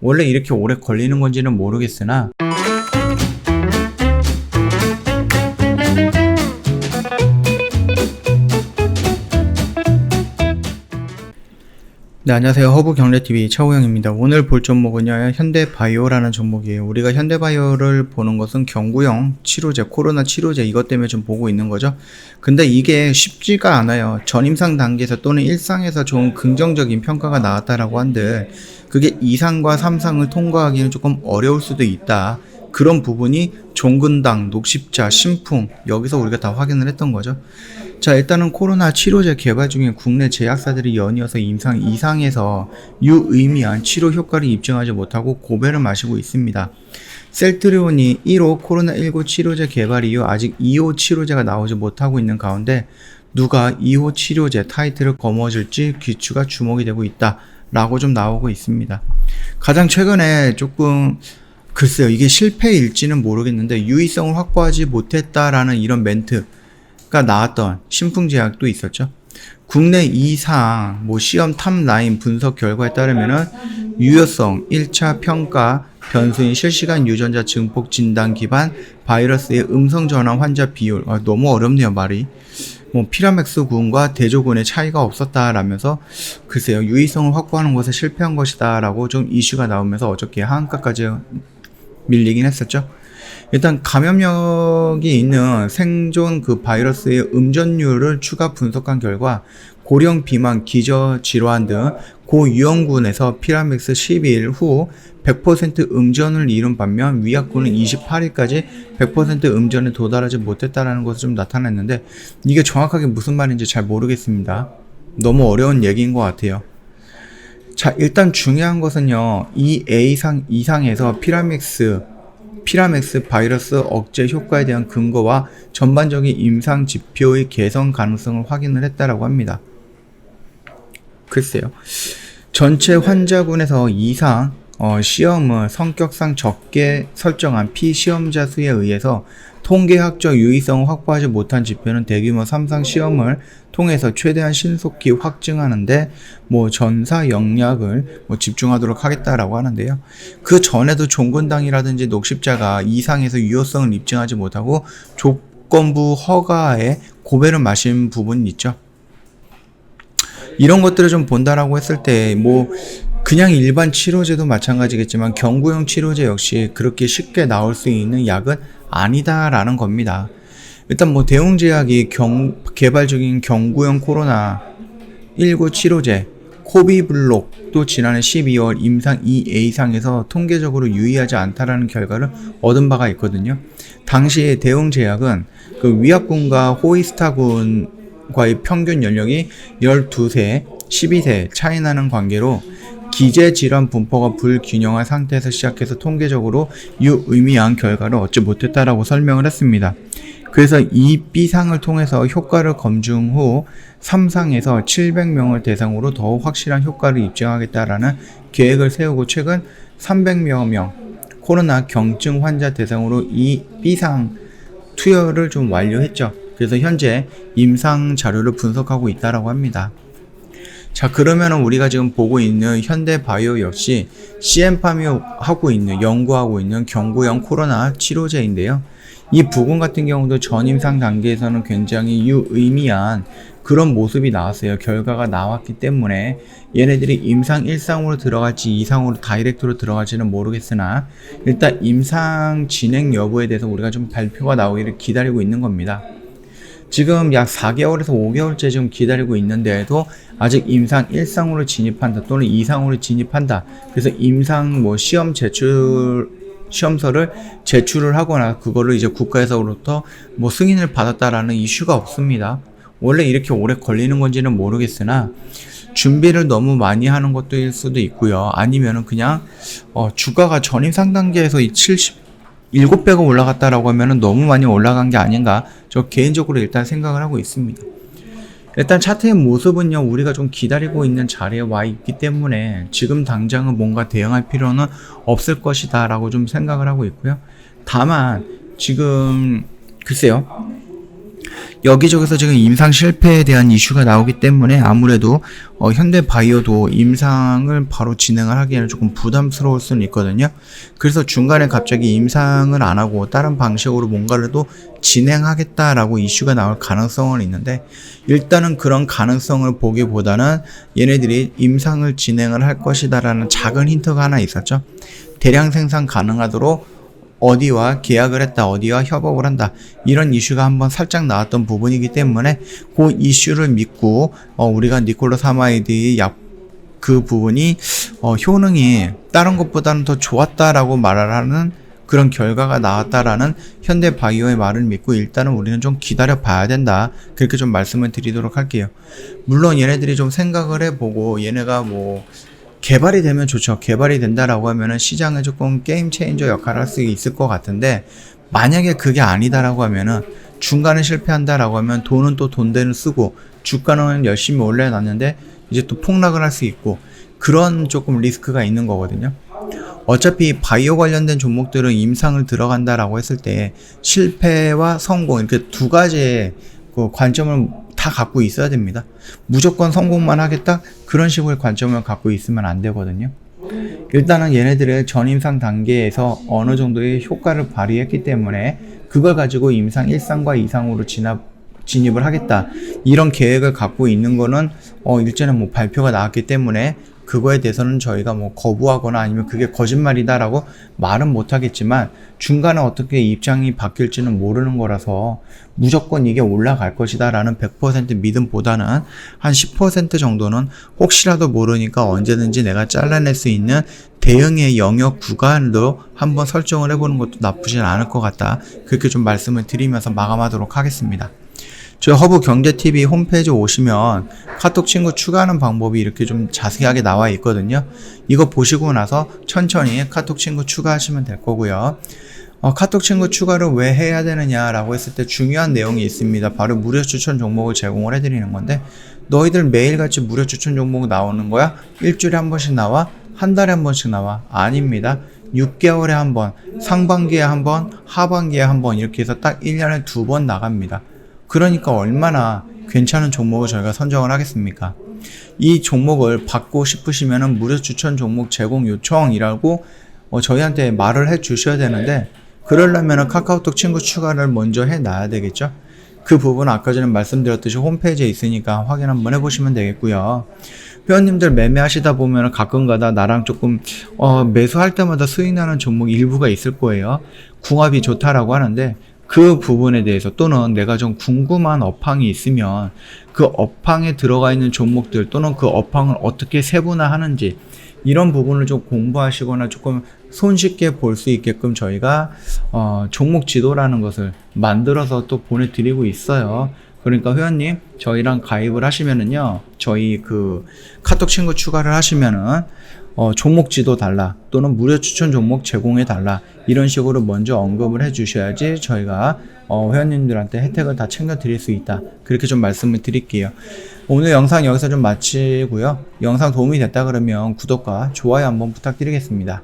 원래 이렇게 오래 걸리는 건지는 모르겠으나 네, 안녕하세요. 허브경제TV 차우영입니다. 오늘 볼 종목은요, 현대바이오라는 종목이에요. 우리가 현대바이오를 보는 것은 경구용 치료제, 코로나 치료제 이것 때문에 좀 보고 있는 거죠. 근데 이게 쉽지가 않아요. 전임상 단계에서 또는 1상에서 좋은 긍정적인 평가가 나왔다라고 한들 그게 2상과 3상을 통과하기는 조금 어려울 수도 있다. 그런 부분이 종근당, 녹십자, 신풍 여기서 우리가 다 확인을 했던 거죠. 자, 일단은 코로나 치료제 개발 중에 국내 제약사들이 연이어서 임상 2상에서 유의미한 치료 효과를 입증하지 못하고 고배를 마시고 있습니다. 셀트리온이 1호 코로나19 치료제 개발 이후 아직 2호 치료제가 나오지 못하고 있는 가운데 누가 2호 치료제 타이틀을 거머쥘지 귀추가 주목이 되고 있다 라고 좀 나오고 있습니다. 가장 최근에 조금 글쎄요, 이게 실패일지는 모르겠는데 유의성을 확보하지 못했다라는 이런 멘트가 나왔던 신풍제약도 있었죠. 국내 2상 시험 탑라인 분석 결과에 따르면은 유효성 1차 평가 변수인 실시간 유전자 증폭 진단 기반 바이러스의 음성 전환 환자 비율, 너무 어렵네요 말이. 피라맥스 군과 대조군의 차이가 없었다라면서 글쎄요, 유의성을 확보하는 것에 실패한 것이다라고 좀 이슈가 나오면서 어저께 하한가까지 밀리긴 했었죠. 일단 감염력이 있는 생존 그 바이러스의 음전율을 추가 분석한 결과 고령 비만, 기저질환 등 고위험군에서 피라맥스 12일 후 100% 음전을 이룬 반면 위약군은 28일까지 100% 음전에 도달하지 못했다는 것을 좀 나타냈는데 이게 정확하게 무슨 말인지 잘 모르겠습니다. 너무 어려운 얘기인 것 같아요. 자, 일단 중요한 것은요, 이 이상에서 피라맥스 바이러스 억제 효과에 대한 근거와 전반적인 임상 지표의 개선 가능성을 확인을 했다라고 합니다. 글쎄요, 전체 환자군에서 이상 시험을 성격상 적게 설정한 피시험자 수에 의해서 통계학적 유의성을 확보하지 못한 지표는 대규모 3상 시험을 통해서 최대한 신속히 확증하는데 전사 역량을 집중하도록 하겠다라고 하는데요. 그 전에도 종근당이라든지 녹십자가 2상에서 유효성을 입증하지 못하고 조건부 허가에 고배를 마신 부분이 있죠. 이런 것들을 좀 본다라고 했을 때 그냥 일반 치료제도 마찬가지겠지만 경구용 치료제 역시 그렇게 쉽게 나올 수 있는 약은 아니다라는 겁니다. 일단 대웅제약이 개발 중인 경구용 코로나19 치료제 코비블록도 지난해 12월 임상 2A상에서 통계적으로 유의하지 않다라는 결과를 얻은 바가 있거든요. 당시에 대웅제약은 그 위약군과 호이스타군과의 평균 연령이 12세, 12세 차이 나는 관계로 기저질환 분포가 불균형한 상태에서 시작해서 통계적으로 유의미한 결과를 얻지 못했다라고 설명을 했습니다. 그래서 이 B상을 통해서 효과를 검증 후 3상에서 700명을 대상으로 더욱 확실한 효과를 입증하겠다라는 계획을 세우고 최근 300여 명 코로나 경증 환자 대상으로 이 B상 투여를 좀 완료했죠. 그래서 현재 임상 자료를 분석하고 있다라고 합니다. 자, 그러면은 우리가 지금 보고 있는 현대바이오 역시 CM팜이 연구하고 있는 경구용 코로나 치료제인데요. 이 부분 같은 경우도 전임상 단계에서는 굉장히 유의미한 그런 모습이 나왔어요. 결과가 나왔기 때문에 얘네들이 임상 1상으로 들어갈지 2상으로 다이렉트로 들어갈지는 모르겠으나 일단 임상 진행 여부에 대해서 우리가 좀 발표가 나오기를 기다리고 있는 겁니다. 지금 약 4개월에서 5개월째 지금 기다리고 있는데도 아직 임상 1상으로 진입한다 또는 2상으로 진입한다. 그래서 임상 시험서를 제출을 하거나 그거를 이제 국가에서부터 승인을 받았다라는 이슈가 없습니다. 원래 이렇게 오래 걸리는 건지는 모르겠으나 준비를 너무 많이 하는 것도 일 수도 있고요. 아니면은 그냥 주가가 전임상 단계에서 7배가 올라갔다라고 하면은 너무 많이 올라간 게 아닌가, 저 개인적으로 일단 생각을 하고 있습니다. 일단 차트의 모습은요, 우리가 좀 기다리고 있는 자리에 와 있기 때문에 지금 당장은 뭔가 대응할 필요는 없을 것이다 라고 좀 생각을 하고 있고요. 다만 지금 글쎄요, 여기저기서 지금 임상 실패에 대한 이슈가 나오기 때문에 아무래도 현대바이오도 임상을 바로 진행을 하기에는 조금 부담스러울 수는 있거든요. 그래서 중간에 갑자기 임상을 안 하고 다른 방식으로 뭔가를 또 진행하겠다라고 이슈가 나올 가능성은 있는데, 일단은 그런 가능성을 보기보다는 얘네들이 임상을 진행을 할 것이다라는 작은 힌트가 하나 있었죠. 대량 생산 가능하도록 어디와 계약을 했다, 어디와 협업을 한다, 이런 이슈가 한번 살짝 나왔던 부분이기 때문에 그 이슈를 믿고 우리가 니콜로사마이드의 그 부분이 효능이 다른 것보다는 더 좋았다라고 말을 하는 그런 결과가 나왔다라는 현대바이오의 말을 믿고 일단은 우리는 좀 기다려 봐야 된다, 그렇게 좀 말씀을 드리도록 할게요. 물론 얘네들이 좀 생각을 해보고 얘네가 뭐 개발이 되면 좋죠. 개발이 된다라고 하면은 시장에 조금 게임 체인저 역할을 할 수 있을 것 같은데, 만약에 그게 아니다라고 하면은 중간에 실패한다라고 하면 돈은 또 돈대로 쓰고 주가는 열심히 올려놨는데 이제 또 폭락을 할 수 있고, 그런 조금 리스크가 있는 거거든요. 어차피 바이오 관련된 종목들은 임상을 들어간다라고 했을 때 실패와 성공, 이렇게 두 가지의 그 관점을 다 갖고 있어야 됩니다. 무조건 성공만 하겠다? 그런 식의 관점을 갖고 있으면 안 되거든요. 일단은 얘네들의 전임상 단계에서 어느 정도의 효과를 발휘했기 때문에 그걸 가지고 임상 1상과 2상으로 진입을 하겠다, 이런 계획을 갖고 있는 거는 일전에 뭐 발표가 나왔기 때문에 그거에 대해서는 저희가 뭐 거부하거나 아니면 그게 거짓말이다라고 말은 못하겠지만, 중간에 어떻게 입장이 바뀔지는 모르는 거라서 무조건 이게 올라갈 것이다 라는 100% 믿음보다는 한 10% 정도는 혹시라도 모르니까 언제든지 내가 잘라낼 수 있는 대응의 영역 구간도 한번 설정을 해보는 것도 나쁘진 않을 것 같다, 그렇게 좀 말씀을 드리면서 마감하도록 하겠습니다. 저희 허브경제TV 홈페이지 오시면 카톡 친구 추가하는 방법이 이렇게 좀 자세하게 나와 있거든요. 이거 보시고 나서 천천히 카톡 친구 추가하시면 될 거고요. 카톡 친구 추가를 왜 해야 되느냐라고 했을 때 중요한 내용이 있습니다. 바로 무료 추천 종목을 제공을 해드리는 건데, 너희들 매일같이 무료 추천 종목 나오는 거야? 일주일에 한 번씩 나와? 한 달에 한 번씩 나와? 아닙니다. 6개월에 한 번, 상반기에 한 번, 하반기에 한 번, 이렇게 해서 딱 1년에 2번 나갑니다. 그러니까 얼마나 괜찮은 종목을 저희가 선정을 하겠습니까? 이 종목을 받고 싶으시면은 무료 추천 종목 제공 요청이라고 저희한테 말을 해 주셔야 되는데, 그러려면은 카카오톡 친구 추가를 먼저 해 놔야 되겠죠? 그 부분 아까 전에 말씀드렸듯이 홈페이지에 있으니까 확인 한번 해보시면 되겠고요. 회원님들 매매하시다 보면 가끔가다 나랑 조금 매수할 때마다 수익 나는 종목 일부가 있을 거예요. 궁합이 좋다라고 하는데, 그 부분에 대해서 또는 내가 좀 궁금한 업황이 있으면 그 업황에 들어가 있는 종목들 또는 그 업황을 어떻게 세분화하는지, 이런 부분을 좀 공부하시거나 조금 손쉽게 볼 수 있게끔 저희가 종목 지도라는 것을 만들어서 또 보내드리고 있어요. 그러니까 회원님 저희랑 가입을 하시면은요, 저희 그 카톡 친구 추가를 하시면은 종목 지도 달라 또는 무료 추천 종목 제공해 달라, 이런 식으로 먼저 언급을 해 주셔야지 저희가 회원님들한테 혜택을 다 챙겨 드릴 수 있다, 그렇게 좀 말씀을 드릴게요. 오늘 영상 여기서 좀 마치고요. 영상 도움이 됐다 그러면 구독과 좋아요 한번 부탁드리겠습니다.